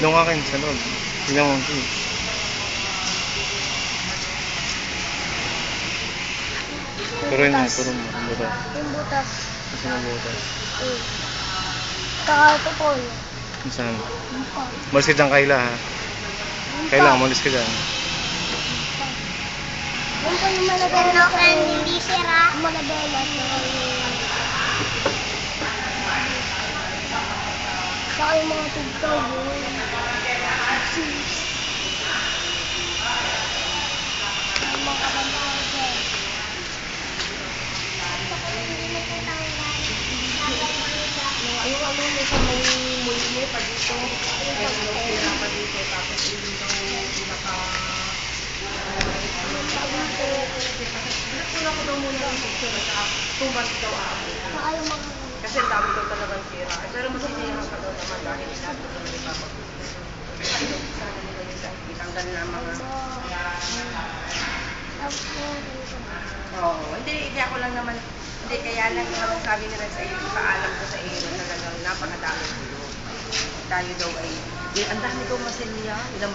Yung akin, sa loob. Tingnan mo. Turuin mo, turo mo. Ang butas. Yung butas. Kasi ang butas. Saka ito po yun. Saan? Malis ka dyan, Kayla, ha? Kayla, malis ka dyan. Yung po yung malabela sa hindi sira. Malabela sa saka yung mga tugtog yun. Yung mga kabantay dyan. Yung ano mo sa may muli pa dito, yung sira pa dito, tapos yung pinaka nagpuna ko daw muna yung picture sa 2 months daw ako. Saka yung mga Kasi ang dami daw talagang sira. Pero masisira ka daw naman dahil natin sa mga ipapag. Sana nila yung itanggal na mga... Oo, hindi ako lang naman, hindi kaya lang naman sabi nila sa iyo, paalam ko sa iyo na talagang napakadami gulo. Tayo daw ay, ang dami daw masilya, ilang